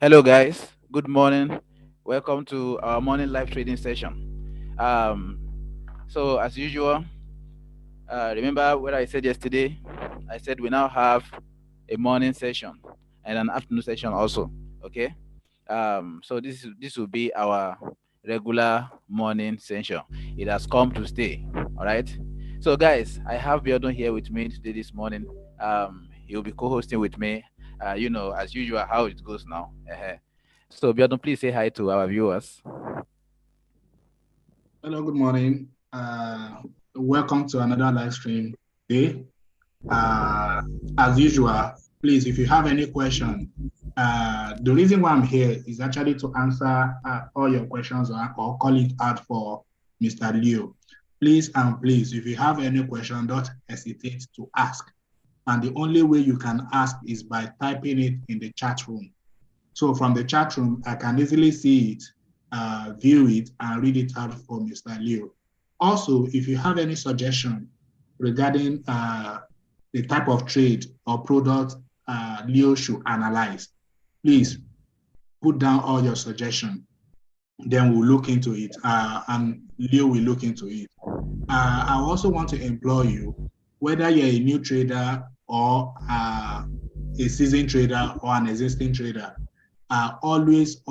Hello, guys. Good morning. Welcome to our morning live trading session. Um, so, as usual, remember what I said yesterday? I said we now have a morning session and an afternoon session also. Okay. So this will be our regular morning session. It has come to stay. All right. So, guys, I have Biodun here with me today this morning. He'll be co-hosting with me. As usual, how it goes now. So, Biodun, please say hi to our viewers. Hello, good morning. Welcome to another live stream day. Uh, as usual, please, if you have any question, the reason why I'm here is actually to answer all your questions or call it out for Mr. Leo. Please and please, if you have any question, don't hesitate to ask. And the only way you can ask is by typing it in the chat room. So from the chat room, I can easily see it, view it, and read it out for Mr. Leo. Also, if you have any suggestion regarding the type of trade or product Leo should analyze, please put down all your suggestions. Then we'll look into it, and Leo will look into it. I also want to implore you, whether you're a new trader or a seasoned trader or an existing trader, always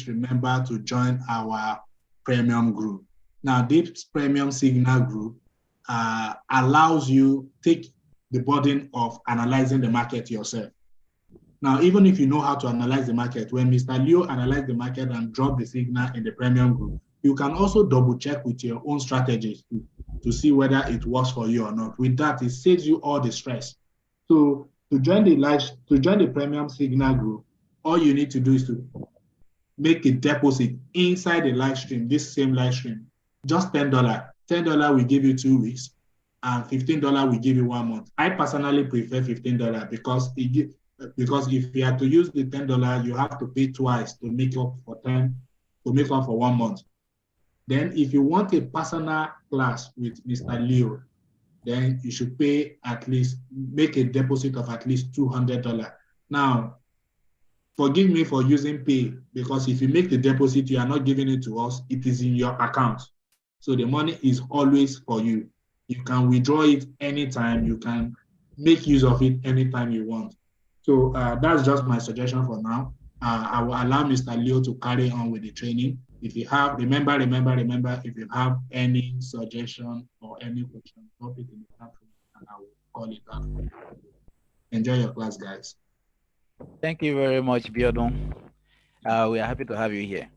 remember to join our premium group. Now, this premium signal group allows you take the burden of analyzing the market yourself. Now, even if you know how to analyze the market, when Mr. Leo analyzed the market and dropped the signal in the premium group, you can also double check with your own strategies to see whether it works for you or not. With that, it saves you all the stress. So to join the premium signal group, all you need to do is to make a deposit inside the live stream, this same live stream, just $10. $10 will give you 2 weeks, and $15 will give you 1 month. I personally prefer $15 because if you have to use the $10, you have to pay twice to make up for 1 month. Then if you want a personal class with Mr. Leo, then you should make a deposit of at least $200. Now, forgive me for using pay, because if you make the deposit, you are not giving it to us, it is in your account. So the money is always for you. You can withdraw it anytime, you can make use of it anytime you want. So that's just my suggestion for now. I will allow Mr. Leo to carry on with the training. If you have, remember, if you have any suggestion or any question, drop it in the chat room and I will call it out for you. Enjoy your class, guys. Thank you very much, Biodun. We are happy to have you here.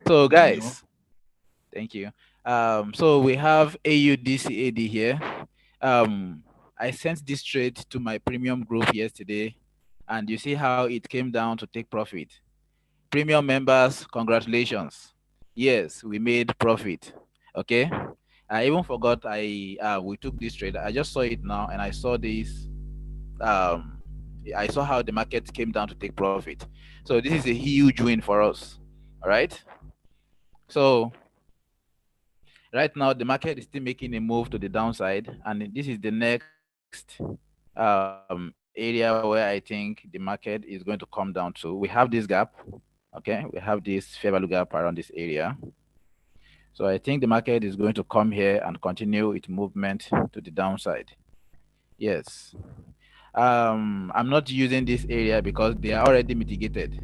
So, You're guys, thank you. So we have AUDCAD here. I sent this trade to my premium group yesterday, and you see how it came down to take profit. Premium members, congratulations. Yes, we made profit. Okay. I even forgot we took this trade. I just saw it now, and I saw this. Um, I saw how the market came down to take profit. So this is a huge win for us. All right. So right now the market is still making a move to the downside, and this is the next area where I think the market is going to come down to. We have this gap. Okay, we have this fair value gap around this area. So I think the market is going to come here and continue its movement to the downside. Yes. I'm not using this area because they are already mitigated.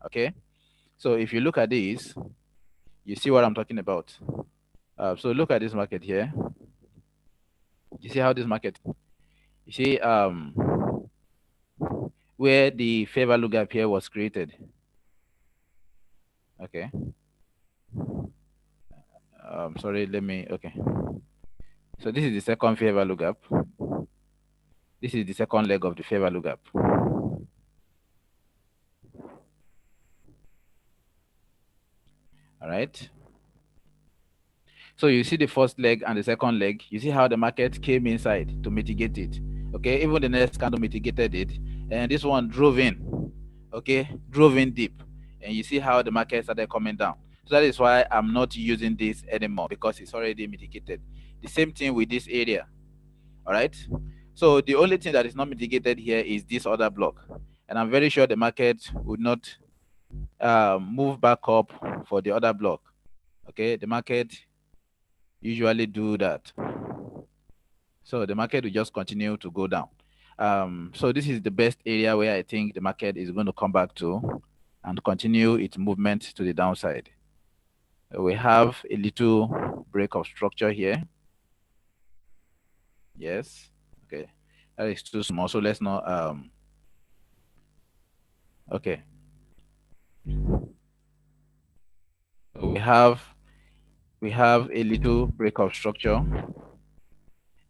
Okay. So if you look at this, you see what I'm talking about. So look at this market here. You see how this market, you see where the fair value gap here was created. Okay. Sorry, okay. So this is the second fair value gap. This is the second leg of the fair value gap. All right. So you see the first leg and the second leg. You see how the market came inside to mitigate it. Okay, even the next candle mitigated it, and this one drove in. Okay, drove in deep, and you see how the market started coming down. So that is why I'm not using this anymore, because it's already mitigated. The same thing with this area. All right. So the only thing that is not mitigated here is this other block, and I'm very sure the market would not move back up for the other block. Okay, the market usually do that. So the market will just continue to go down. So this is the best area where I think the market is going to come back to and continue its movement to the downside. We have a little break of structure here. Yes. Okay. That is too small. So let's not okay. So we have a little break of structure.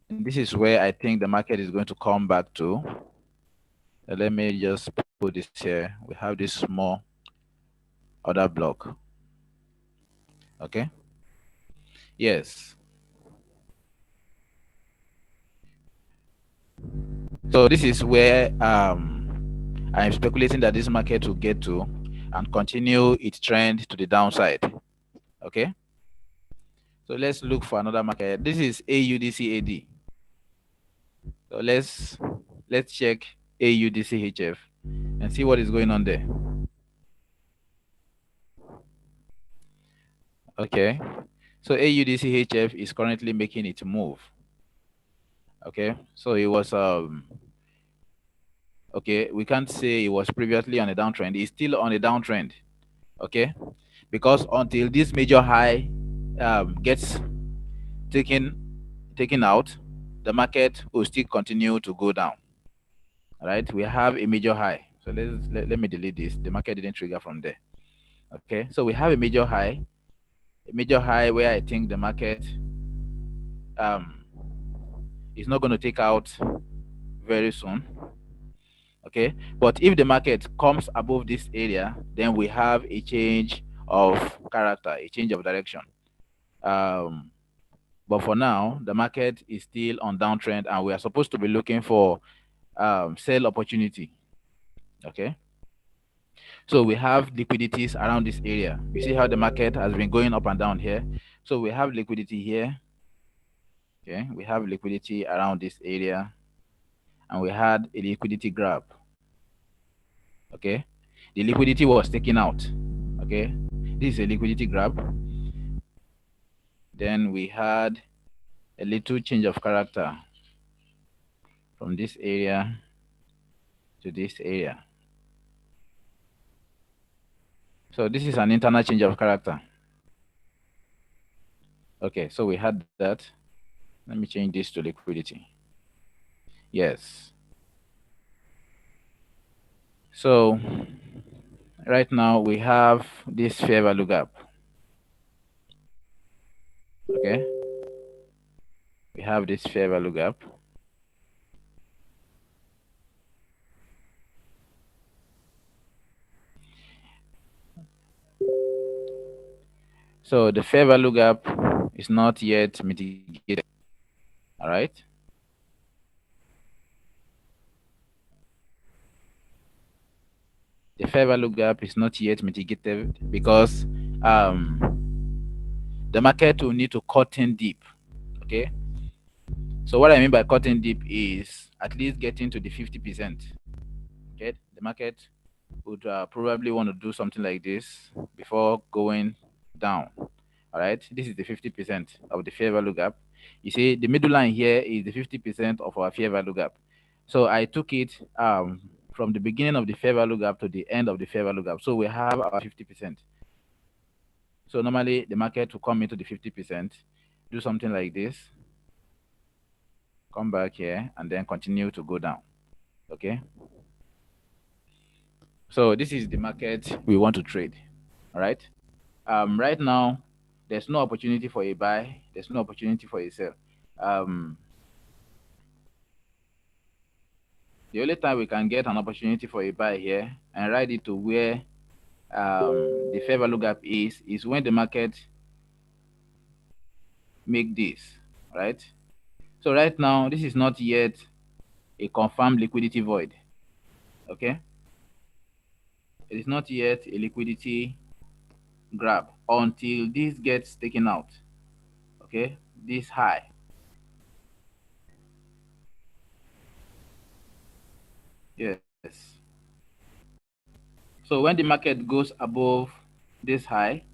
And this is where I think the market is going to come back to. Let me just put this here. We have this small other block. Okay. Yes. So this is where I'm speculating that this market will get to and continue its trend to the downside. Okay. So let's look for another market. This is AUDCAD. So let's check AUDCHF and see what is going on there. Okay. So AUDCHF is currently making its move. Okay. So it was okay, we can't say it was previously on a downtrend. It's still on a downtrend. Okay. Because until this major high gets taken taken out, the market will still continue to go down. All right, we have a major high. So let me delete this. The market didn't trigger from there. Okay, so we have a major high where I think the market um is not going to take out very soon. Okay, but if the market comes above this area, then we have a change of character, a change of direction. Um, but for now, the market is still on downtrend, and we are supposed to be looking for sell opportunity. Okay, so we have liquidities around this area. You see how the market has been going up and down here. So we have liquidity here. Okay, we have liquidity around this area, and we had a liquidity grab. Okay, the liquidity was taken out. Okay, this is a liquidity grab. Then we had a little change of character from this area to this area. So this is an internal change of character. Okay, so we had that. Let me change this to liquidity. Yes. So right now we have this fair value gap. Okay, we have this fair value gap. So the fair value gap is not yet mitigated. All right. The fair value gap is not yet mitigated because the market will need to cut in deep. Okay. So what I mean by cutting deep is at least getting to the 50%. Okay, the market would probably want to do something like this before going down. All right, this is the 50% of the fair value gap. You see, the middle line here is the 50% of our fair value gap. So I took it from the beginning of the fair value gap to the end of the fair value gap. So we have our 50%. So normally the market will come into the 50%, do something like this, come back here, and then continue to go down. Okay. So this is the market we want to trade. All right. Right now, there's no opportunity for a buy. There's no opportunity for a sell. Um, the only time we can get an opportunity for a buy here and ride it to where the fair value gap is when the market make this, right? So right now, this is not yet a confirmed liquidity void. Okay, it is not yet a liquidity grab until this gets taken out. Okay, this high. Yes. So when the market goes above this high,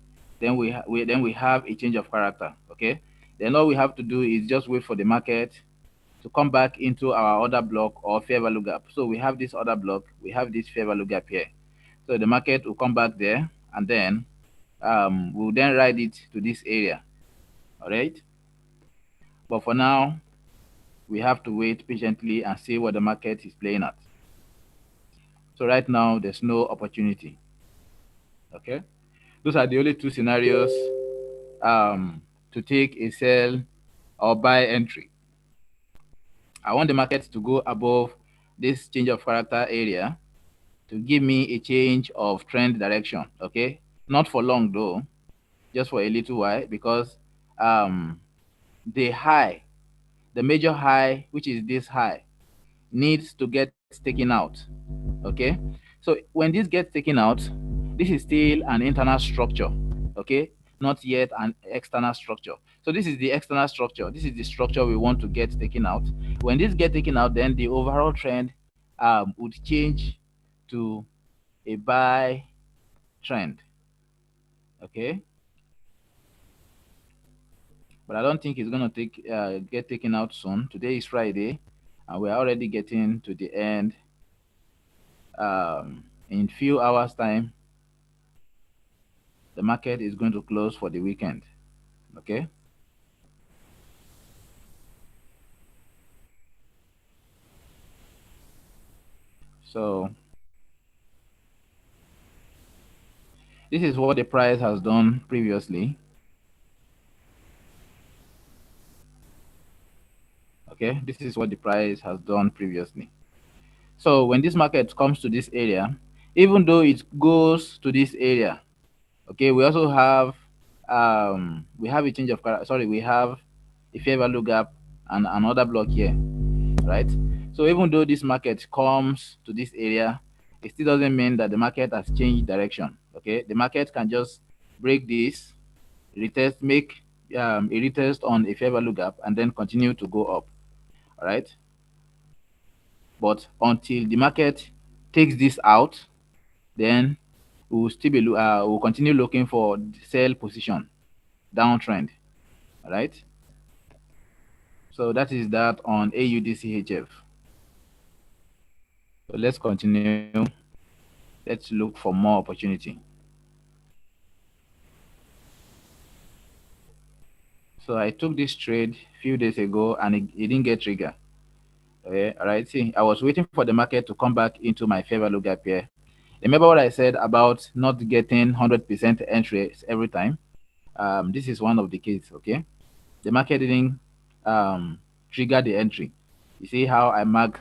then we have a change of character. Okay. Then all we have to do is just wait for the market to come back into our order block or fair value gap. So we have this order block, we have this fair value gap here. So the market will come back there, and then we'll then ride it to this area. All right. But for now, we have to wait patiently and see what the market is playing at. So right now, there's no opportunity. Okay. Those are the only two scenarios to take a sell or buy entry. I want the market to go above this change of character area to give me a change of trend direction. Okay. Not for long though, just for a little while, because um, the high, the major high, which is this high, needs to get taken out. Okay. So when this gets taken out, this is still an internal structure. Okay. Not yet an external structure. So this is the external structure. This is the structure we want to get taken out. When this get taken out, then the overall trend would change to a buy trend. Okay. But I don't think it's gonna get taken out soon. Today is Friday, and we're already getting to the end. In few hours time, the market is going to close for the weekend. Okay. So this is what the price has done previously. Okay, this is what the price has done previously. So when this market comes to this area, even though it goes to this area, okay, we also have we have a change of sorry, we have a fair value gap and another block here, right? So even though this market comes to this area, it still doesn't mean that the market has changed direction. Okay, the market can just break this, retest, make a retest on a fair value gap, and then continue to go up. All right, but until the market takes this out, then we'll continue looking for sell position downtrend. All right. So that is that on AUDCHF. So let's continue. Let's look for more opportunity. So I took this trade a few days ago and it didn't get trigger. Okay, all right. See, I was waiting for the market to come back into my fair value gap here. Remember what I said about not getting 100% entries every time? This is one of the cases. Okay, the market didn't trigger the entry. You see how I marked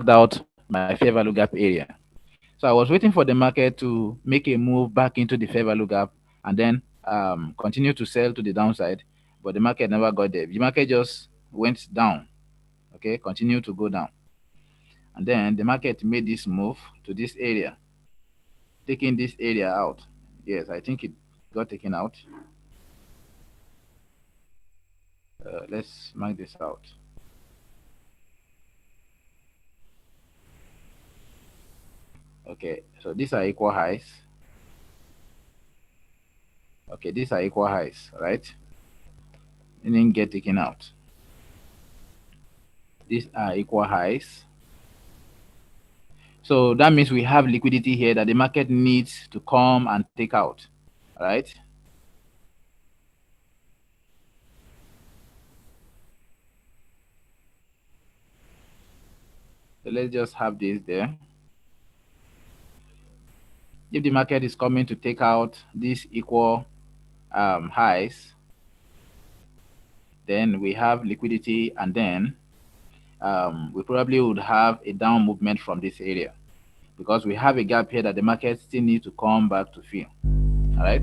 out my fair value gap area. So I was waiting for the market to make a move back into the fair value gap and then continue to sell to the downside, but the market never got there. The market just went down. Okay, continue to go down, and then the market made this move to this area, taking this area out. Yes, I think it got taken out. Let's mark this out. Okay, so these are equal highs. Okay, these are equal highs, right? And then get taken out. These are equal highs. So that means we have liquidity here that the market needs to come and take out, right? So let's just have this there. If the market is coming to take out these equal highs, then we have liquidity, and then we probably would have a down movement from this area because we have a gap here that the market still needs to come back to fill. All right.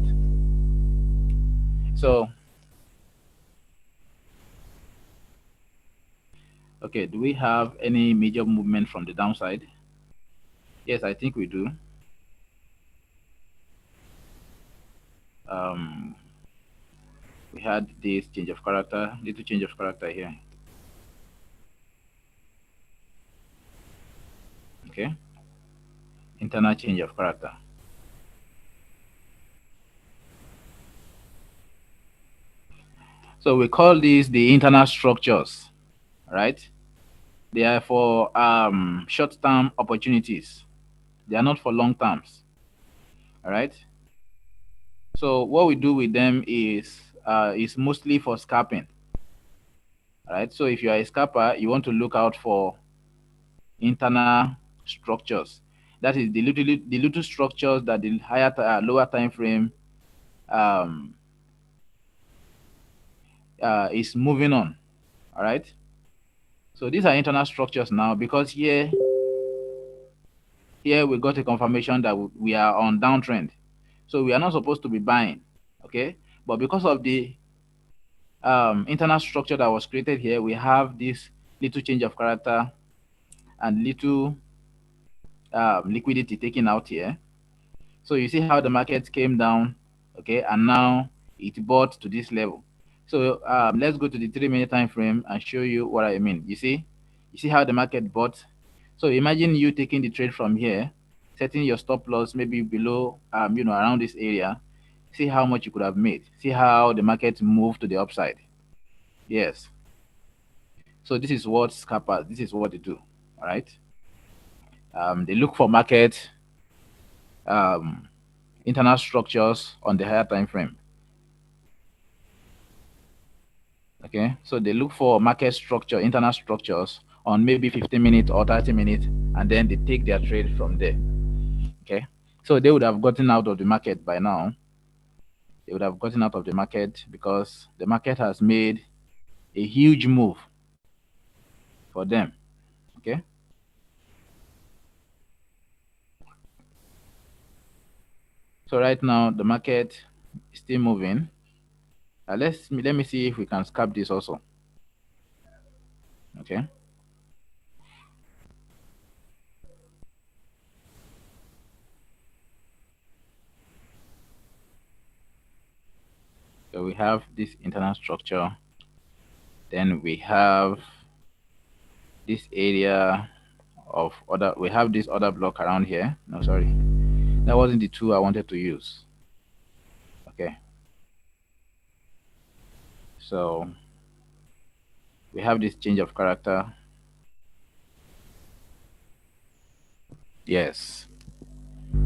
So, okay, do we have any major movement from the downside? Yes, I think we do. Um, we had this change of character, little change of character here. Okay. internal change of character. So we call these the internal structures, right? They are for short-term opportunities. They are not for long terms. All right. So what we do with them is mostly for scalping. All right. So if you are a scalper, you want to look out for internal structures. That is the little structures that the lower time frame um, is moving on. All right. So these are internal structures now because here we got a confirmation that we are on downtrend. So we are not supposed to be buying. Okay. But because of the internal structure that was created here, we have this little change of character and little liquidity taken out here. So you see how the market came down, okay, and now it bought to this level. So let's go to the 3 minute time frame and show you what I mean. You see how the market bought. So imagine you taking the trade from here, setting your stop loss maybe below, around this area. See how much you could have made. See how the market moved to the upside. Yes. So this is what scalpers, this is what they do. All right. They look for market um, internal structures on the higher time frame. Okay, so they look for market structure, internal structures on maybe 15 minutes or 30 minutes, and then they take their trade from there. Okay, so they would have gotten out of the market by now. They would have gotten out of the market because the market has made a huge move for them. Okay, so right now the market is still moving. Let me see if we can scalp this also. Okay. So we have this internal structure. Then we have this area of other. We have this other block around here. No, sorry, that wasn't the two I wanted to use. Okay. So we have this change of character. Yes.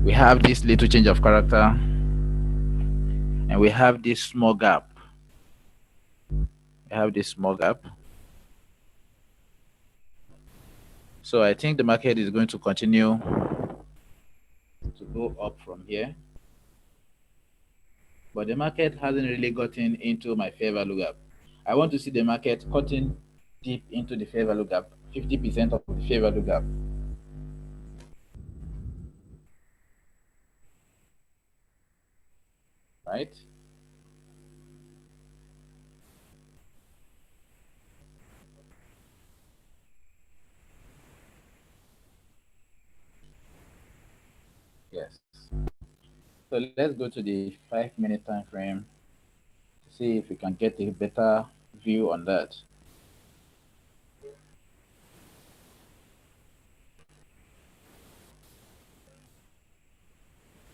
We have this little change of character. And we have this small gap. We have this small gap. So I think the market is going to continue to go up from here. But the market hasn't really gotten into my fair value gap. I want to see the market cutting deep into the fair value gap, 50% of the fair value gap. Right? Yes. So let's go to the 5 minute time frame to see if we can get a better view on that.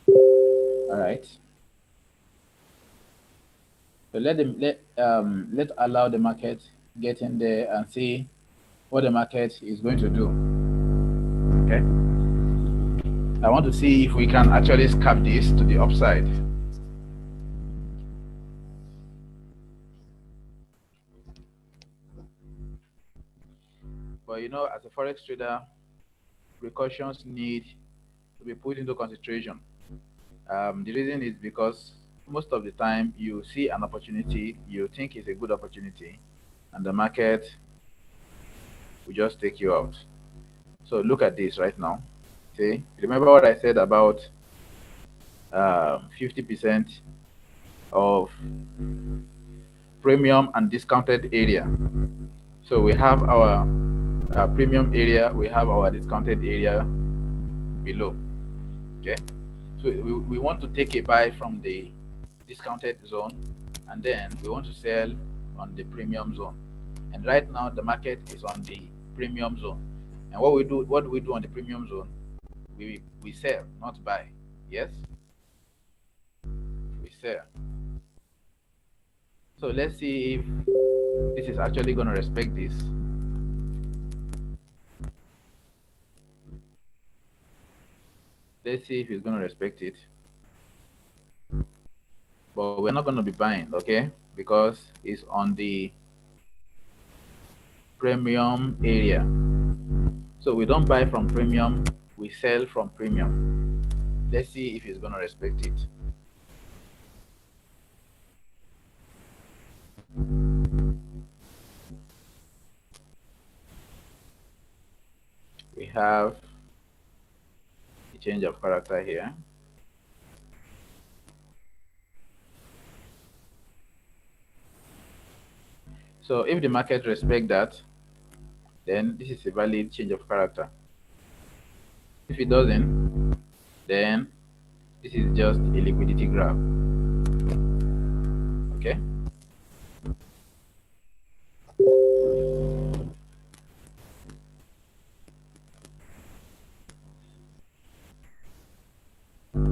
All right. So let's allow the market get in there and see what the market is going to do. Okay. I want to see if we can actually scalp this to the upside. But as a forex trader, precautions need to be put into consideration. The reason is because most of the time you see an opportunity, you think it's a good opportunity, and the market will just take you out. So look at this right now. See, remember what I said about 50% of premium and discounted area. So we have our premium area, we have our discounted area below. Okay, so we want to take a buy from the discounted zone, and then we want to sell on the premium zone. And right now the market is on the premium zone. And what do we do on the premium zone? We we sell, not buy. Yes, we sell. So let's see if this is actually going to respect this. Let's see if it's going to respect it. But we're not going to be buying, okay? Because it's on the premium area. So we don't buy from premium, we sell from premium. Let's see if it's going to respect it. We have a change of character here. So if the market respect that, then this is a valid change of character. If it doesn't, then this is just a liquidity graph. Okay.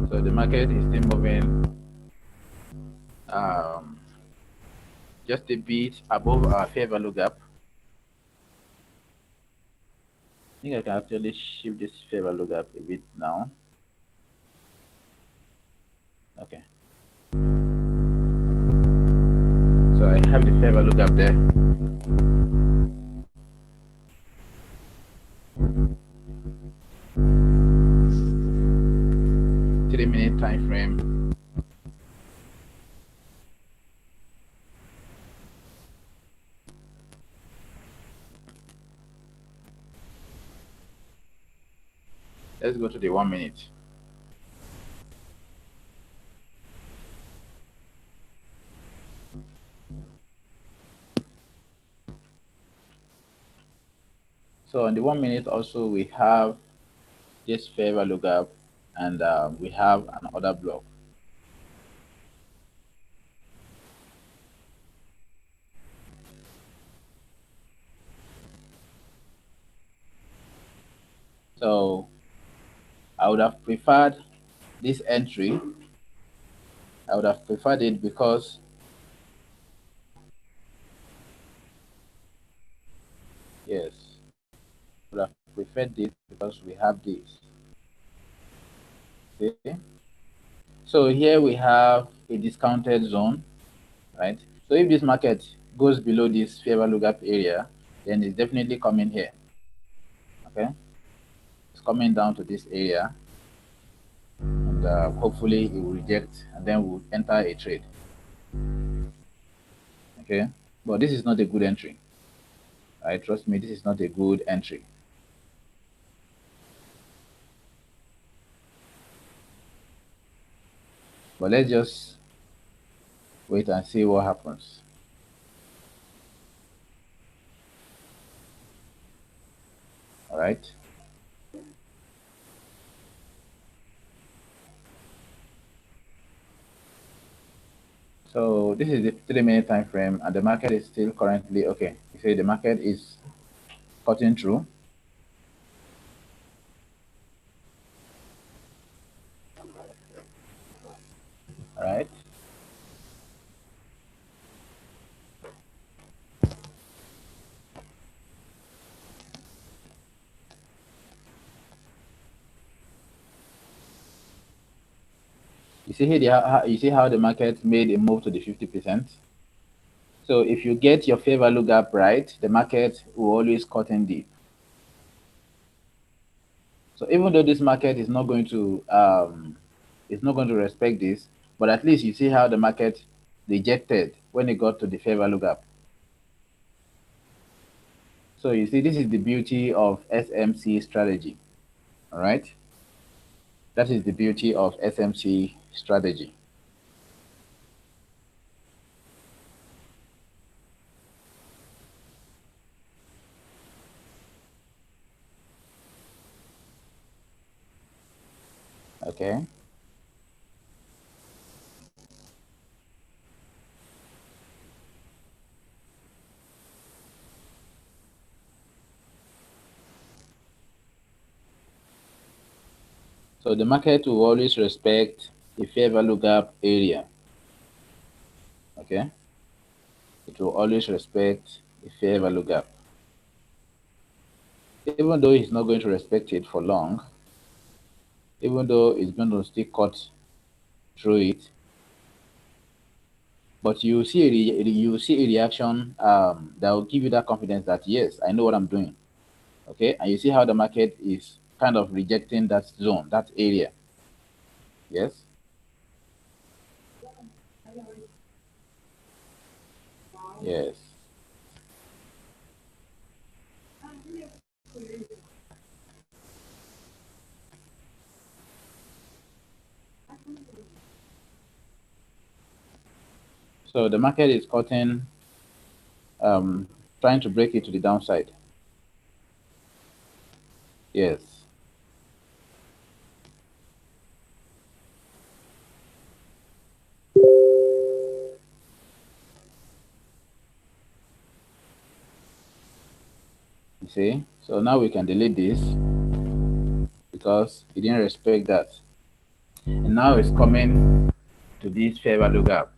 So the market is still moving um, just a bit above our fair value gap. I think I can actually shift this fair value gap a bit now. Okay. So I have the fair value gap there. Three-minute time frame. Let's go to the 1 minute. So on the 1 minute also we have this fair value gap, and we have an order block. So I would have preferred this entry. I would have preferred it because yes, I would have preferred this because we have this. Okay. So here we have a discounted zone, right? So if this market goes below this fair value gap area, then it's definitely coming here. Okay, it's coming down to this area, and hopefully it will reject, and then we'll enter a trade. Okay, but this is not a good entry. Right? Trust me, this is not a good entry. But let's just wait and see what happens. All right. So this is the 3-minute time frame, and the market is still currently okay. You see, the market is cutting through. All right. You see here, you see how the market made a move to the 50%. So if you get your fair value gap right, the market will always cut in deep. So even though this market is not going to respect this, but at least you see how the market rejected when it got to the fair value gap. So you see, this is the beauty of SMC strategy. All right, that is the beauty of SMC strategy. Okay. So the market will always respect the fair value gap area. Okay, it will always respect the fair value gap. Even though it's not going to respect it for long, even though it's going to still cut through it, but you see a reaction that will give you that confidence that yes, I know what I'm doing. Okay, and you see how the market is kind of rejecting that zone, that area. Yes, yes. So the market is cutting, um, trying to break it to the downside. Yes. You see? So now we can delete this because it didn't respect that. And now it's coming to this fair value gap.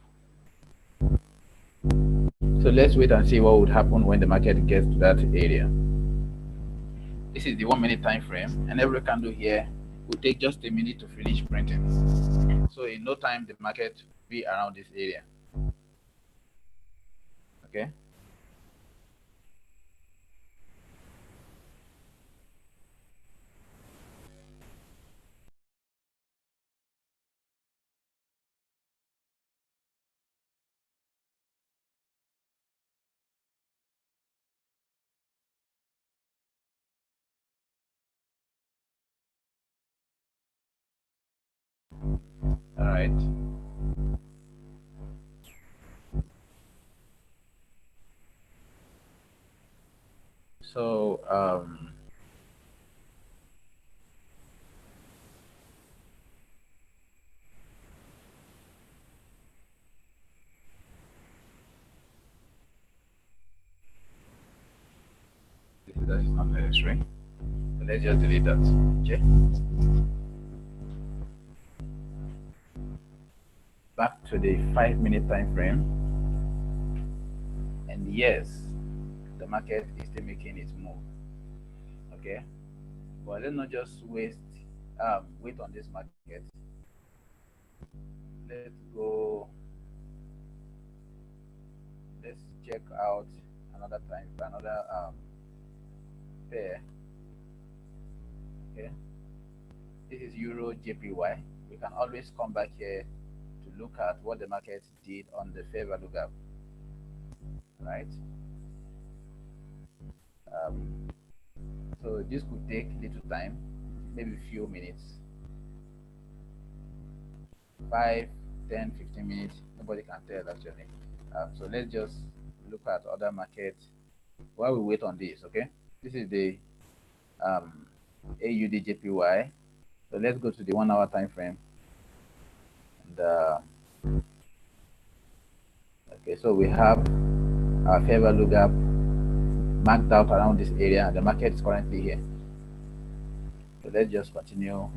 So let's wait and see what would happen when the market gets to that area. This is the 1 minute time frame, and every candle here will take just a minute to finish printing. So in no time, the market will be around this area. Okay. All right. So that is not necessary. So let's just delete that. Okay. Back to the 5 minute time frame, and yes, the market is still making its move. Okay. But let's not just wait on this market. Let's go. Let's check out another time, another pair. Okay. This is Euro JPY. We can always come back here to look at what the market did on the fair value gap. Right. Um, so this could take little time, maybe few minutes, 5, 10, 15 minutes. Nobody can tell actually. So let's just look at other markets while we wait on this. Okay. This is the um, AUDJPY. So let's go to the 1 hour time frame. And, okay, so we have our fair value gap marked out around this area. The market is currently here. So let's just continue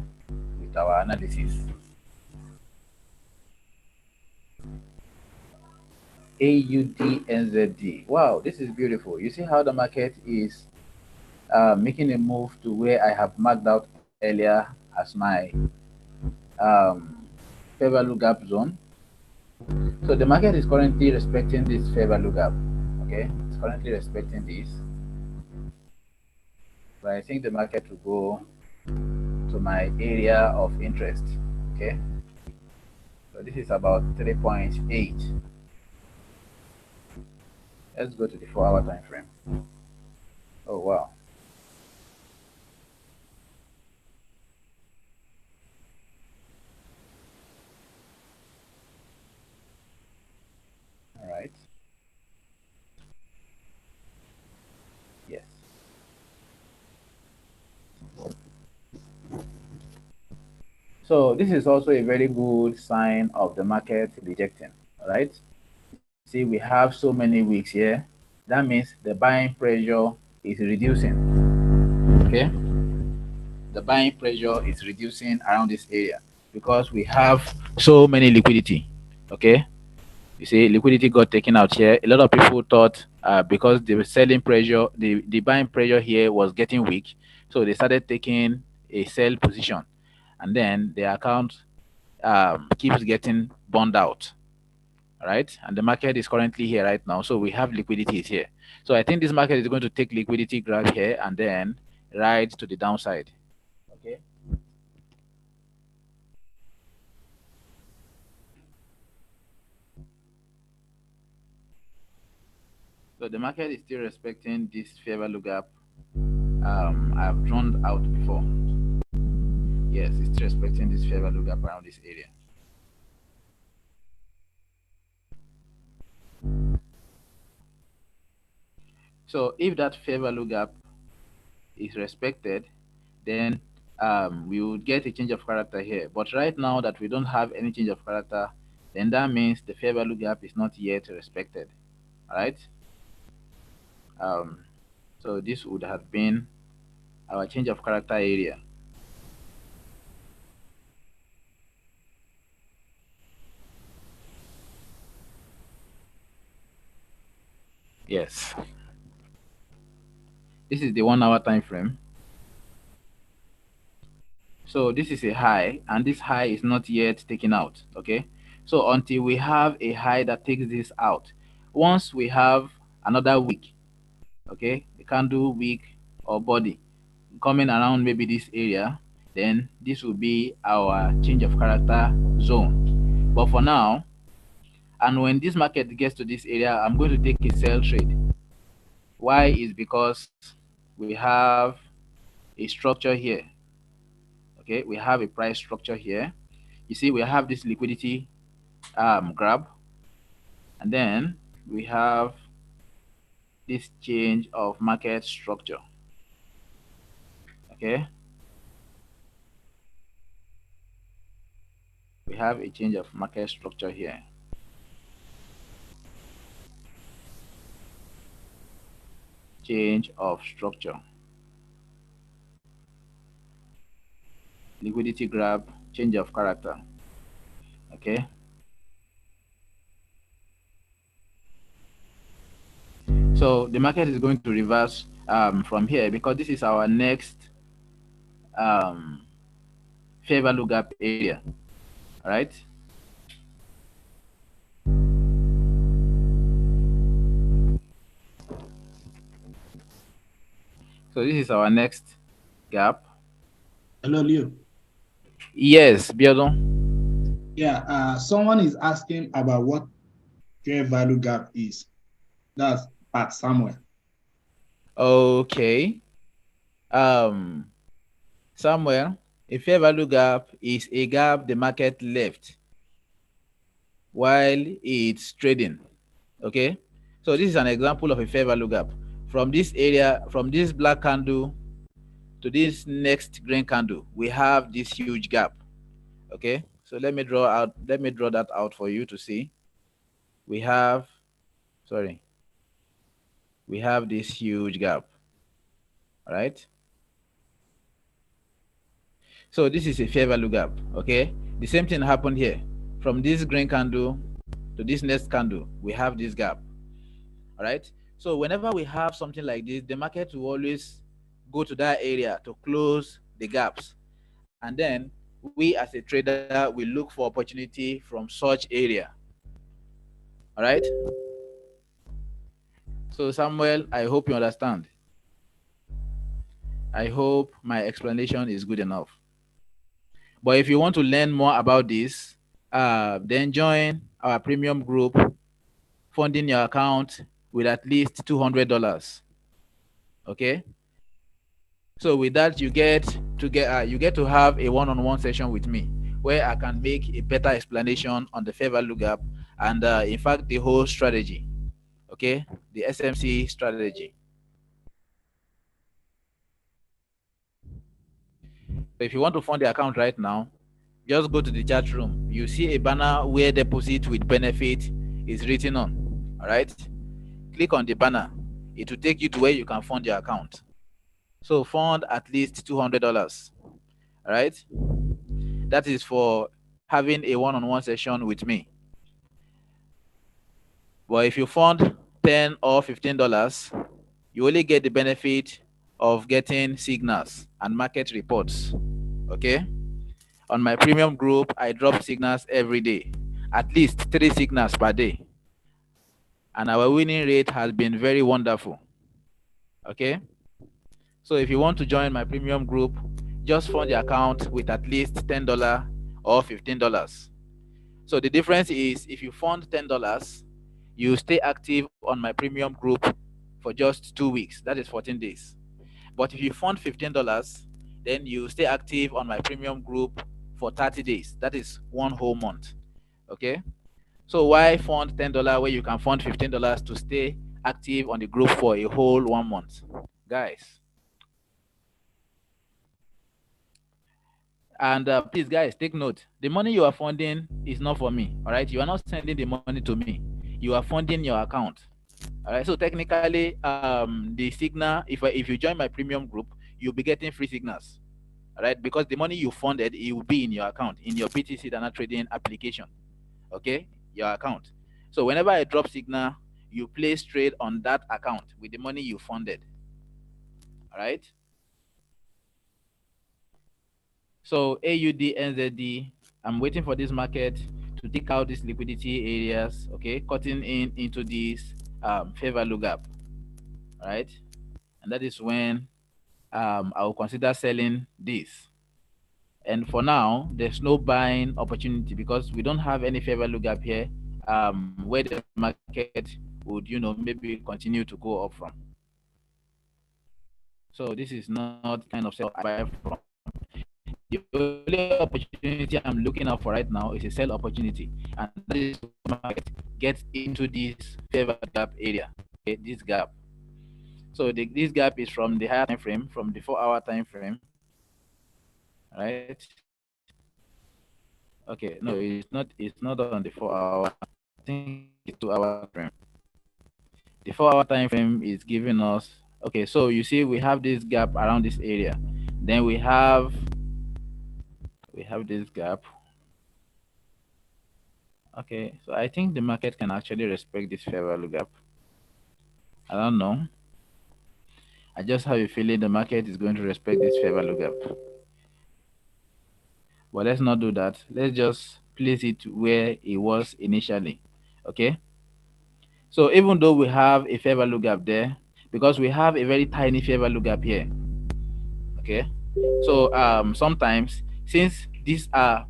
with our analysis. AUDNZD. Wow, this is beautiful. You see how the market is making a move to where I have marked out earlier as my um, fair value gap zone. So the market is currently respecting this fair value gap. Okay, it's currently respecting this. But I think the market will go to my area of interest. Okay, so this is about 3.8. Let's go to the 4 hour time frame. Oh wow. All right. Yes. So this is also a very good sign of the market rejecting. All right. See, we have so many weeks here. That means the buying pressure is reducing. Okay. the buying pressure is reducing around this area because we have so many liquidity. Okay, you see, liquidity got taken out here. A lot of people thought because the selling pressure, the buying pressure here was getting weak, so they started taking a sell position, and then the account keeps getting burned out. Right, and the market is currently here right now, so we have liquidity is here. So I think this market is going to take liquidity grab here and then ride to the downside. Okay. So the market is still respecting this fair value gap I've drawn out before. Yes, it's still respecting this fair value gap around this area. So if that fair value gap is respected, then we would get a change of character here. But right now that we don't have any change of character, then that means the fair value gap is not yet respected. All right. Um, so this would have been our change of character area. Yes. This is the 1 hour time frame. So this is a high, and this high is not yet taken out. Okay. So until we have a high that takes this out, once we have another wick, okay, a candle wick or body coming around maybe this area, then this will be our change of character zone. But for now, and when this market gets to this area, I'm going to take a sell trade. Why is because we have a structure here. Okay, we have a price structure here. You see, we have this liquidity grab, and then we have this change of market structure. Okay, we have a change of market structure here. Change of structure. Liquidity grab, change of character. Okay. So the market is going to reverse from here because this is our next um, fair value gap area. All right. So this is our next gap. Hello, Leo. Yes, Biodon. Yeah, someone is asking about what fair value gap is. That's Pat Samuel. Okay. Um, Somewhere, a fair value gap is a gap the market left while it's trading. Okay. So this is an example of a fair value gap. From this area, from this black candle to this next green candle, we have this huge gap. Okay. So let me draw that out for you to see. We have, sorry, we have this huge gap. All right. So this is a fair value gap. Okay. The same thing happened here. From this green candle to this next candle, we have this gap. All right. So whenever we have something like this, the market will always go to that area to close the gaps. And then we as a trader will look for opportunity from such area. All right. So Samuel, I hope you understand. I hope my explanation is good enough. But if you want to learn more about this, then join our premium group, funding your account with at least $200. Okay. So with that, you get to have a one-on-one session with me where I can make a better explanation on the fair value gap and in fact the whole strategy. Okay, the SMC strategy. So if you want to fund the account right now, just go to the chat room. You see a banner where deposit with benefit is written on. All right, click on the banner. It will take you to where you can fund your account. So fund at least $200. All right. That is for having a one-on-one session with me. But if you fund $10 or $15, you only get the benefit of getting signals and market reports. Okay. On my premium group, I drop signals every day, at least 3 signals per day. And our winning rate has been very wonderful. Okay. So if you want to join my premium group, just fund the account with at least $10 or $15. So the difference is if you fund $10, you stay active on my premium group for just 2 weeks. That is 14 days. But if you fund $15, then you stay active on my premium group for 30 days. That is one whole month. Okay. So why fund $10 where you can fund $15 to stay active on the group for a whole 1 month? Guys. And please, guys, take note. The money you are funding is not for me. All right. You are not sending the money to me. You are funding your account. All right. So technically, the signal, if you join my premium group, you'll be getting free signals. All right. Because the money you funded, it will be in your account, in your BtcDana trading application. Okay. Your account. So whenever I drop signal, you place trade on that account with the money you funded. All right. So AUD, NZD, I'm waiting for this market to take out these liquidity areas, okay, cutting in into this fair value gap, right? And that is when I will consider selling this. And for now, there's no buying opportunity because we don't have any fair value gap here where the market would, maybe continue to go up from. So this is not kind of sell I buy from. The only opportunity I'm looking out for right now is a sell opportunity, and that is when the market gets into this fair value gap area. Okay, this gap. So this gap is from the higher time frame, from the 4-hour time frame, right? Okay, no, it's not. It's not on the 4-hour. I think it's 2-hour time frame. The 4-hour time frame is giving us. Okay, so you see, we have this gap around this area. Then we have this gap. Okay, so I think the market can actually respect this fair value gap. I don't know. I just have a feeling the market is going to respect this fair value gap. But let's not do that. Let's just place it where it was initially. Okay. So even though we have a fair value gap there, because we have a very tiny fair value gap here. Okay. So sometimes since these are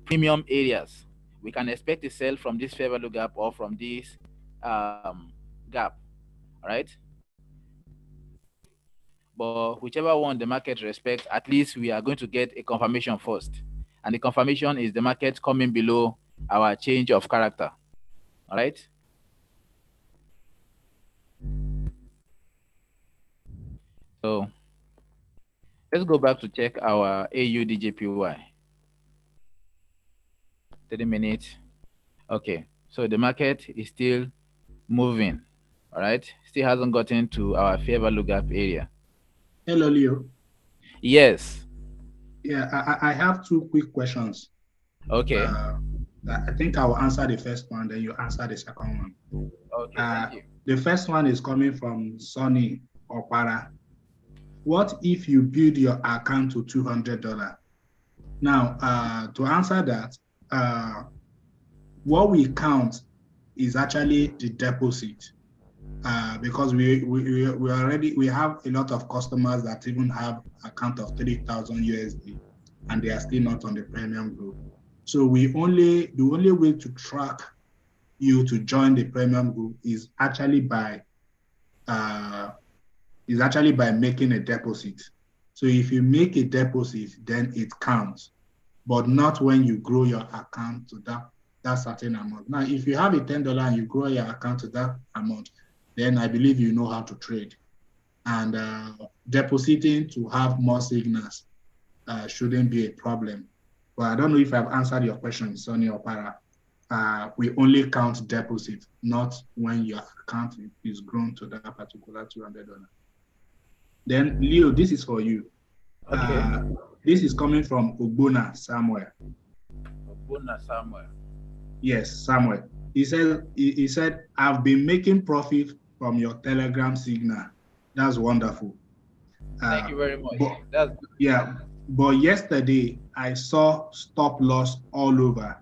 premium areas, we can expect a sell from this fair value gap or from this gap. All right. But whichever one the market respects, at least we are going to get a confirmation first. And the confirmation is the market coming below our change of character. All right. So let's go back to check our AUDJPY. 30 minutes. Okay. So the market is still moving. All right. Still hasn't gotten to our fair value gap area. Hello, Leo. Yes. Yeah, I have two quick questions. Okay. I think I will answer the first one, then you answer the second one. Okay. Thank you. The first one is coming from Sonny Opara. What if you build your account to $200? Now, to answer that, what we count is actually the deposit. Because we have a lot of customers that even have account of 3,000 USD and they are still not on the premium group. So the only way to track you to join the premium group is actually by making a deposit. So if you make a deposit, then it counts, but not when you grow your account to that certain amount. Now, if you have a $10 and you grow your account to that amount, then I believe you know how to trade. And depositing to have more signals shouldn't be a problem. But I don't know if I've answered your question, Sonny or Para. We only count deposit, not when your account is grown to that particular $200. Then, Leo, this is for you. Okay. This is coming from Ogbona Samuel. Obuna Samuel. Yes, Samuel. He said, I've been making profit from your Telegram signal. That's wonderful. Thank Uh, you very much. but That's good. yeah, but yesterday I saw stop loss all over,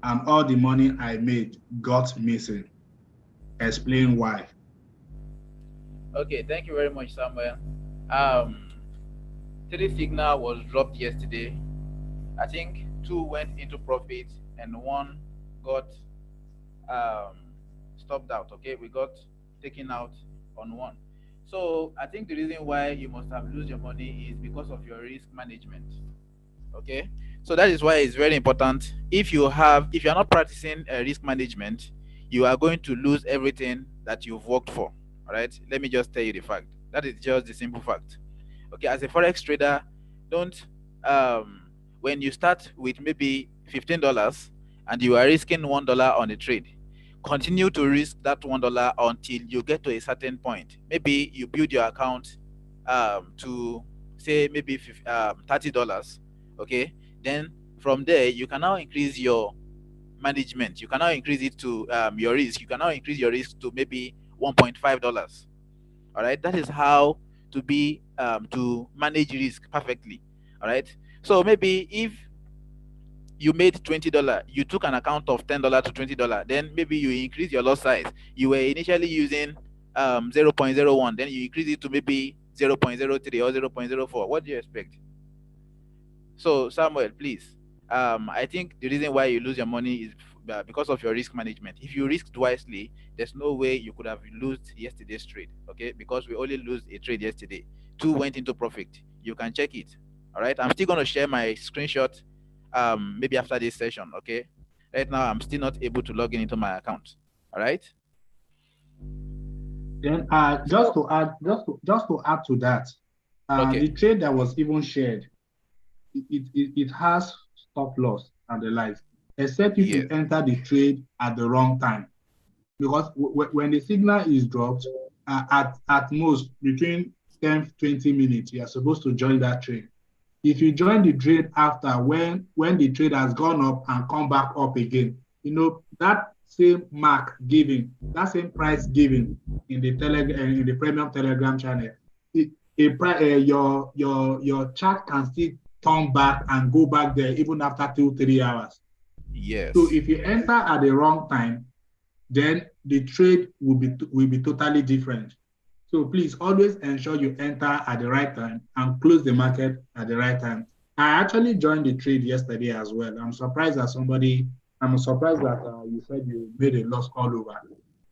and all the money I made got missing. Explain why. Okay, thank you very much, Samuel. Um, three signal was dropped yesterday. I think two went into profit and one got um, stopped out. Okay, we got taken out on one. So I think the reason why you must have lose your money is because of your risk management. Okay, so that is why it's very important. If you're not practicing risk management, you are going to lose everything that you've worked for. All right, let me just tell you the fact. That is just the simple fact. Okay, as a forex trader, don't when you start with maybe $15 and you are risking $1 on a trade, continue to risk that $1 until you get to a certain point. Maybe you build your account to say maybe $30. Okay, then from there you can now increase your management. You can now increase it to your risk. You can now increase your risk to maybe $1.5. All right, that is how to manage risk perfectly. All right, so maybe if you made $20, you took an account of $10 to $20, then maybe you increase your loss size. You were initially using 0.01, then you increase it to maybe 0.03 or 0.04. What do you expect? So Samuel, please, I think the reason why you lose your money is because of your risk management. If you risked wisely, there's no way you could have lost yesterday's trade. Okay, because we only lose a trade yesterday. Two went into profit. You can check it. All right, I'm still going to share my screenshot maybe after this session. Okay, right now I'm still not able to log in into my account. All right. Then just So to add to that, okay. the trade that was even shared, it has stop loss and the likes, except if you Yes. enter the trade at the wrong time. Because when the signal is dropped, at most between 10 20 minutes, you are supposed to join that trade. If you join the trade after, when the trade has gone up and come back up again, that same mark given, that same price given in the premium Telegram channel, it, your chart can still turn back and go back there even after 2 3 hours. So Yes. if you enter at the wrong time, then the trade will be totally different. So please always ensure you enter at the right time and close the market at the right time. I actually joined the trade yesterday as well. I'm surprised that you said you made a loss all over.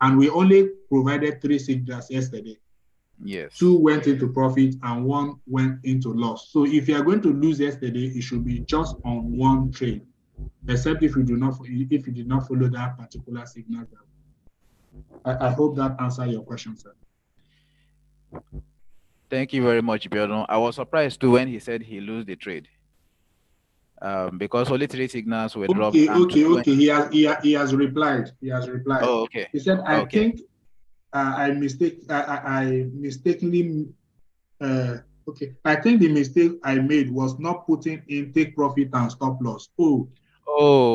And we only provided three signals yesterday. Two Yes. went into profit and one went into loss. So if you are going to lose yesterday, it should be just on one trade, except if you did not follow that particular signal. I hope that answers your question, sir. Thank you very much, Biodun. I was surprised too when he said he lose the trade. Because only three signals were dropped Okay, and two okay, went. okay. He has replied. He has replied. Oh, okay. He said, "I Okay. think I mistakenly okay. I think the mistake I made was not putting in take profit and stop loss. Oh,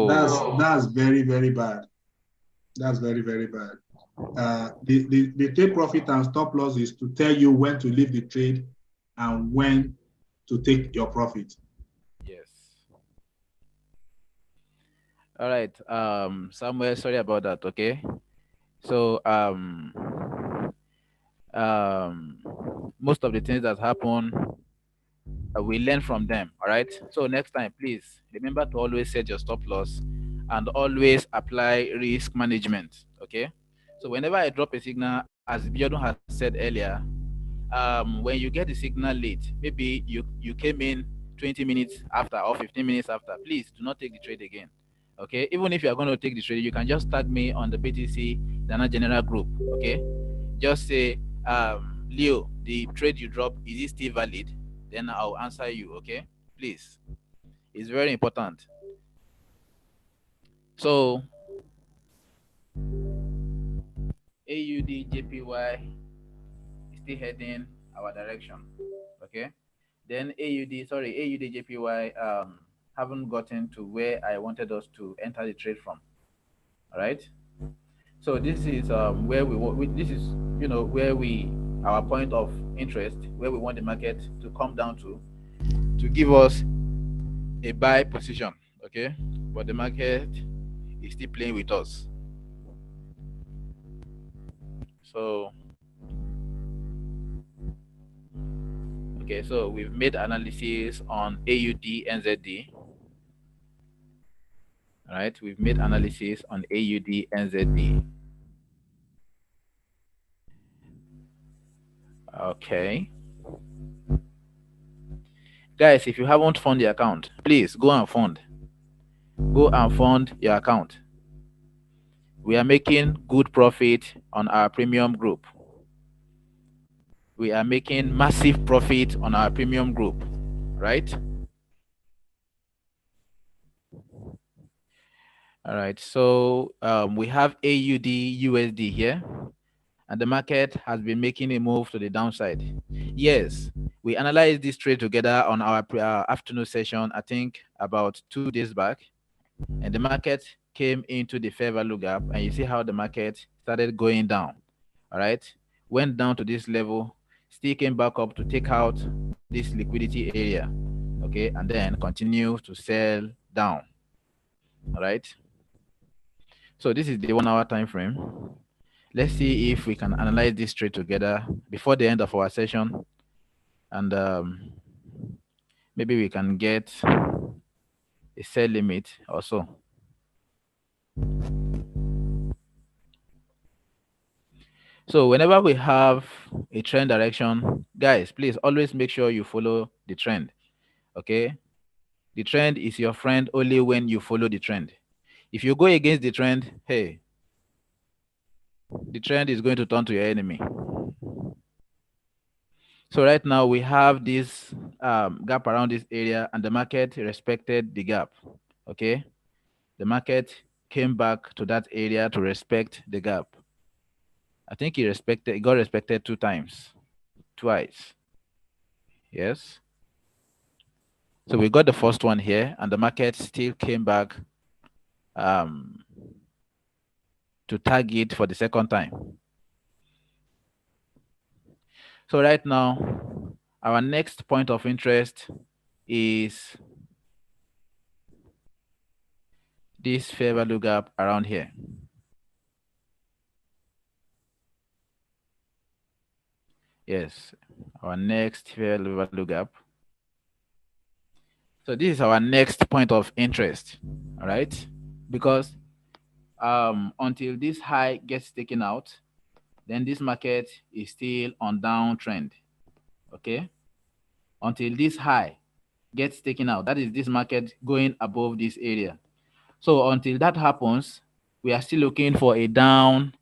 that's Oh, that's very very bad. That's very very bad. The take profit and stop loss is to tell you when to leave the trade and when to take your profit. yes. All right. Somewhere, sorry about that. Okay. So, most of the things that happen, we learn from them. All right. So next time, please remember to always set your stop loss and always apply risk management. Okay. So whenever I drop a signal, as Biodun has said earlier, when you get the signal late, maybe you came in 20 minutes after or 15 minutes after, please do not take the trade again. Okay, even if you are going to take the trade, you can just tag me on the BTC Dana General group. Okay, just say, Leo, the trade you dropped, is it still valid? Then I'll answer you. Okay, please, it's very important. So AUDJPY is still heading our direction. Okay, Then AUD JPY haven't gotten to where I wanted us to enter the trade from. All right. So this is where this is where we our point of interest, where we want the market to come down to give us a buy position. Okay, but the market is still playing with us. So okay, so we've made analysis on AUD NZD. All right, we've made analysis on AUD NZD. Okay, guys, if you haven't fund the account, please go and fund. Go and fund your account. We are making good profit on our premium group. We are making massive profit on our premium group, right? All right, so we have AUD USD here, and the market has been making a move to the downside. Yes, we analyzed this trade together on our afternoon session, I think about 2 days back, and the market came into the fair value gap, and you see how the market started going down. All right, went down to this level, still came back up to take out this liquidity area, okay, and then continue to sell down. All right, so this is the 1 hour time frame. Let's see if we can analyze this trade together before the end of our session, and maybe we can get a sell limit also. So whenever we have a trend direction, guys, please always make sure you follow the trend. Okay, the trend is your friend only when you follow the trend. If you go against the trend, hey, the trend is going to turn to your enemy. So right now we have this gap around this area, and the market respected the gap. Okay, the market came back to that area to respect the gap. I think it got respected 2 times, twice. Yes. So we got the first one here, and the market still came back um, to target for the second time. So right now, our next point of interest is this fair value gap around here. Yes, our next fair value gap. So this is our next point of interest, all right? Because until this high gets taken out, then this market is still on downtrend, okay? Until this high gets taken out, that is this market going above this area. So until that happens, we are still looking for a down,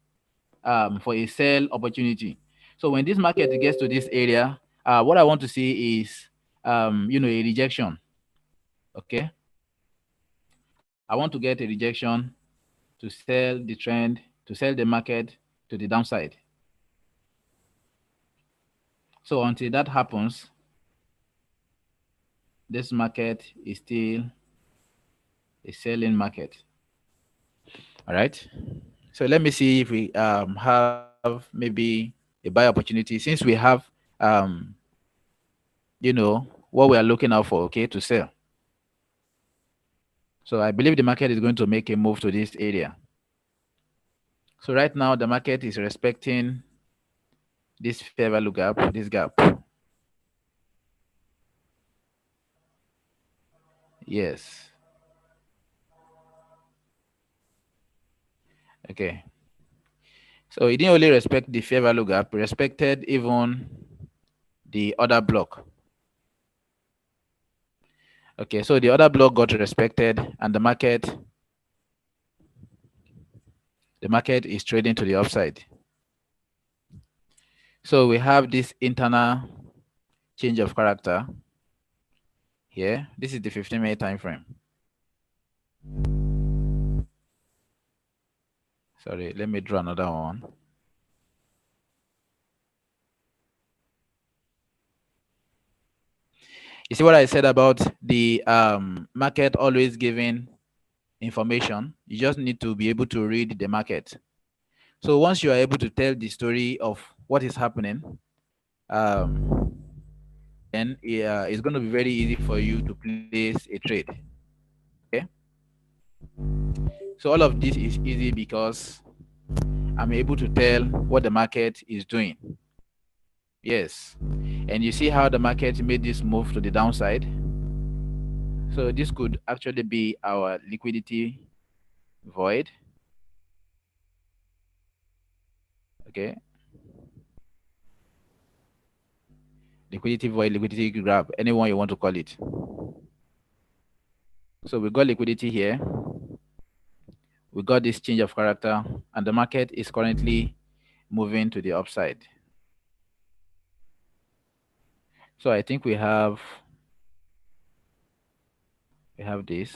for a sell opportunity. So when this market gets to this area, what I want to see is, a rejection. Okay, I want to get a rejection to sell the trend, to sell the market to the downside. So until that happens, this market is still a selling market. All right. So let me see if we have maybe a buy opportunity, since we have um, what we are looking out for, okay, to sell. So I believe the market is going to make a move to this area. So right now the market is respecting this fair value gap, this gap. Yes. Okay. So it didn't only respect the fair value gap, it respected even the other block. Okay, so the other block got respected, and the market is trading to the upside. So we have this internal change of character here. This is the 15-minute time frame. Sorry, let me draw another one. You see what I said about the market always giving information? You just need to be able to read the market. So once you are able to tell the story of what is happening, um, then it's going to be very easy for you to place a trade. Okay. So all of this is easy because I'm able to tell what the market is doing. Yes. And you see how the market made this move to the downside. So this could actually be our liquidity void. Okay. Liquidity void, liquidity grab, anyone you want to call it. So we got liquidity here. We got this change of character, and the market is currently moving to the upside. So I think we have this.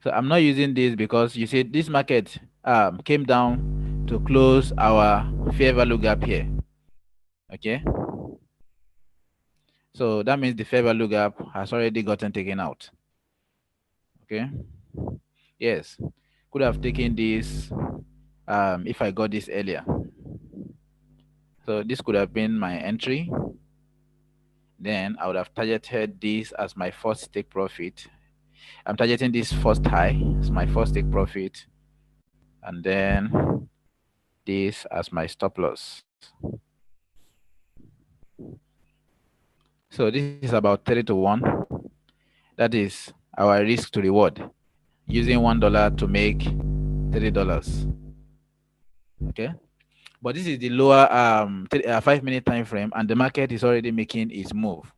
So I'm not using this because you see this market came down to close our fair value gap here. Okay. So that means the fair value gap has already gotten taken out. Okay. Yes. Could have taken this if I got this earlier. So this could have been my entry. Then I would have targeted this as my first take profit. I'm targeting this first high as my first take profit, and then this as my stop loss. So this is about 3 to 1. That is our risk to reward. Using $1 to make $3. Okay. But this is the lower 5-minute time frame, and the market is already making its move.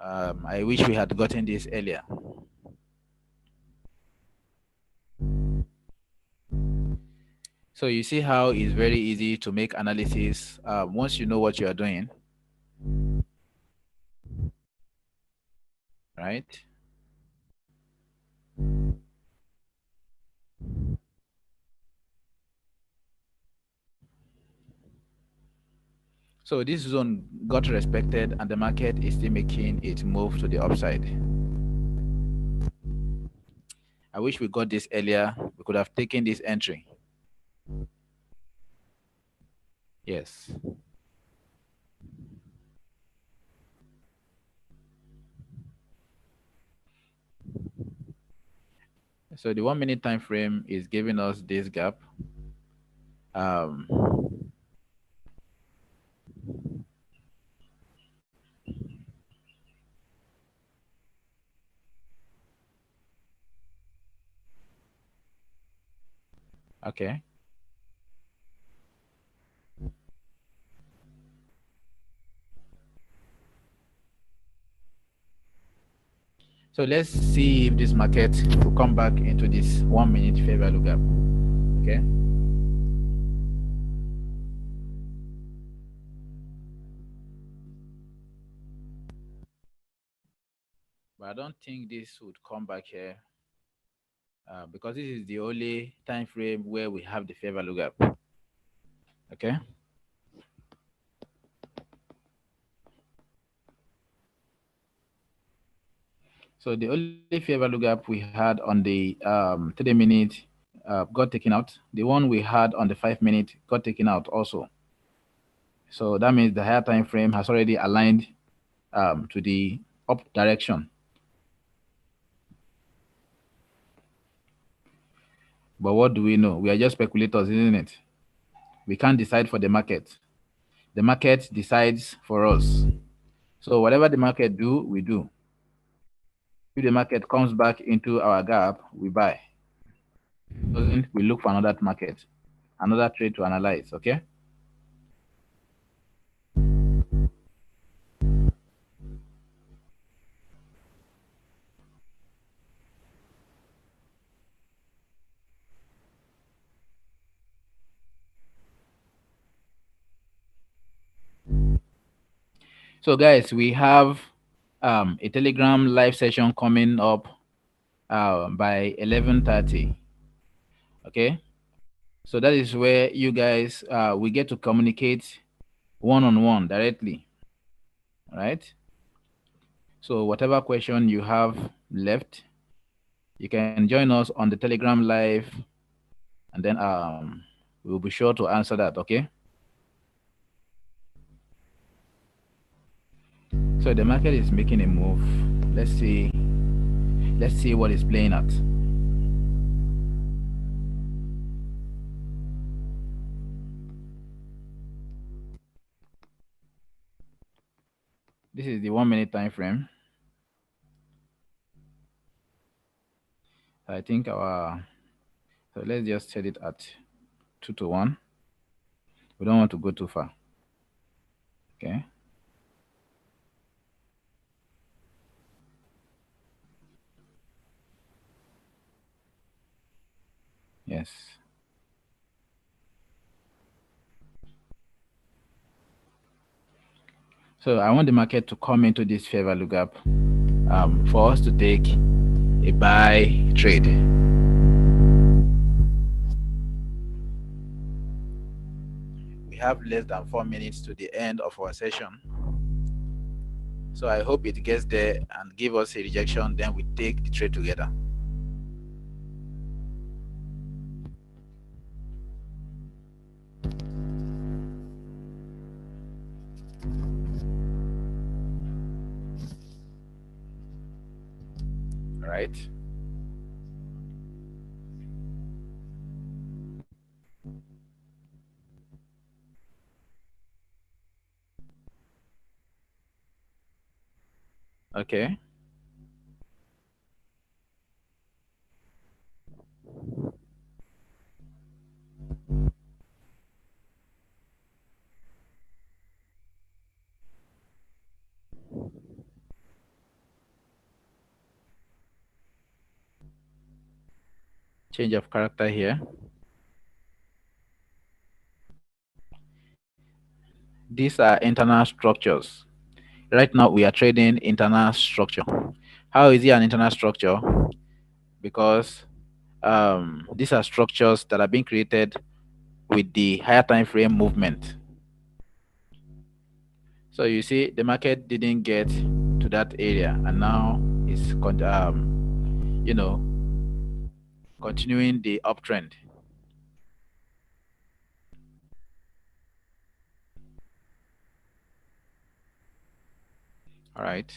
I wish we had gotten this earlier. So you see how it's very easy to make analysis once you know what you are doing, right? So this zone got respected, and the market is still making its move to the upside. I wish we got this earlier. We could have taken this entry. Yes. So the 1 minute time frame is giving us this gap. Um, okay. So let's see if this market will come back into this 1 minute fair value gap. Okay. But I don't think this would come back here because this is the only time frame where we have the fair value gap. Okay. So the only fair value gap we had on the 3 minute got taken out. The one we had on the 5 minute got taken out also. So that means the higher time frame has already aligned to the up direction. But what do we know? We are just speculators, isn't it? We can't decide for the market. The market decides for us. So whatever the market do, we do. If the market comes back into our gap, we buy. Doesn't, we look for another market, another trade to analyze. Okay. So guys, we have a Telegram live session coming up by 11:30. Okay. So that is where you guys we get to communicate one-on-one directly, right? So whatever question you have left, you can join us on the Telegram live, and then we'll be sure to answer that. Okay. So the market is making a move. Let's see. Let's see what it's playing at. This is the 1 minute time frame. I think our so let's just set it at 2 to 1. We don't want to go too far. Okay. Yes. So I want the market to come into this fair value gap for us to take a buy trade. We have less than 4 minutes to the end of our session. So I hope it gets there and give us a rejection, then we take the trade together. All right. Okay. Change of character here. These are internal structures. Right now, we are trading internal structure. How is it an internal structure? Because these are structures that are being created with the higher time frame movement. So you see, the market didn't get to that area, and now it's you know, continuing the uptrend. All right.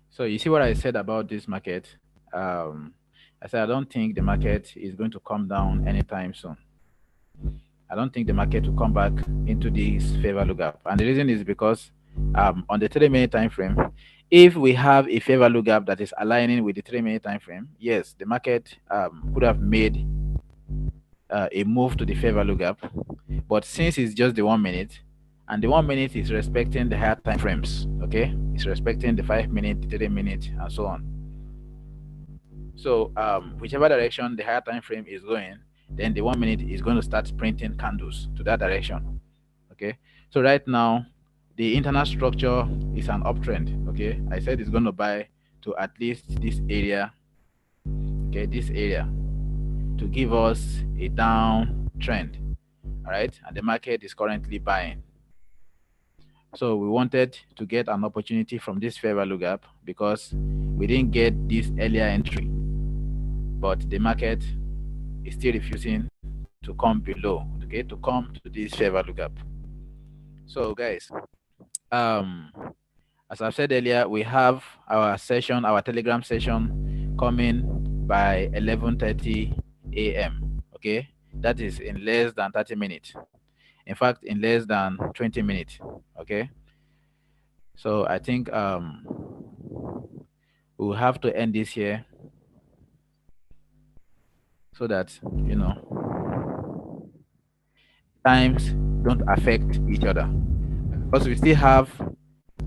So you see what I said about this market. Um, I said I don't think the market is going to come down anytime soon. I don't think the market will come back into this fair value gap, and the reason is because on the 3 minute time frame, if we have a fair value gap that is aligning with the 3 minute time frame, yes, the market could have made a move to the fair value gap. But since it's just the 1 minute, and the 1 minute is respecting the higher time frames, okay, it's respecting the 5 minute, the 3 minute, and so on. So whichever direction the higher time frame is going, then the 1 minute is going to start printing candles to that direction. Okay. So right now, the internal structure is an uptrend. Okay. I said it's going to buy to at least this area. Okay, this area to give us a downtrend. All right, and the market is currently buying. So we wanted to get an opportunity from this fair value gap because we didn't get this earlier entry, but the market is still refusing to come below, okay, to come to this fair value gap. So guys, um, as I've said earlier, we have our session, our Telegram session coming by 11:30 a.m. Okay, that is in less than 30 minutes. In fact, in less than 20 minutes. Okay, so I think we'll have to end this here so that times don't affect each other, because we still have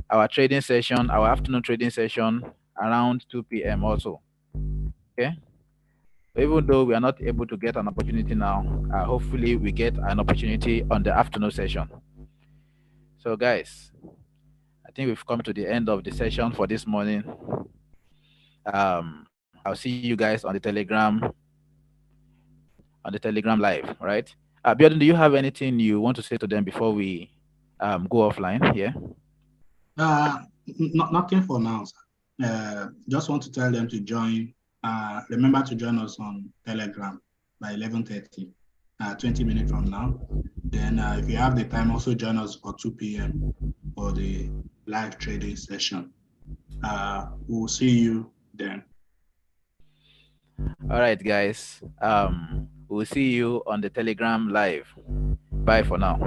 our trading session, our afternoon trading session around 2 p.m. also. Okay. Even though we are not able to get an opportunity now, hopefully we get an opportunity on the afternoon session. So, guys, I think we've come to the end of the session for this morning. I'll see you guys on the Telegram live, right? Bjorn, do you have anything you want to say to them before we go offline? Yeah. Nothing for now, sir. Just want to tell them to join. Remember to join us on Telegram by 11:30, 20 minutes from now. Then, if you have the time, also join us for 2 p.m. for the live trading session. We'll see you then. All right, guys. We'll see you on the Telegram live. Bye for now.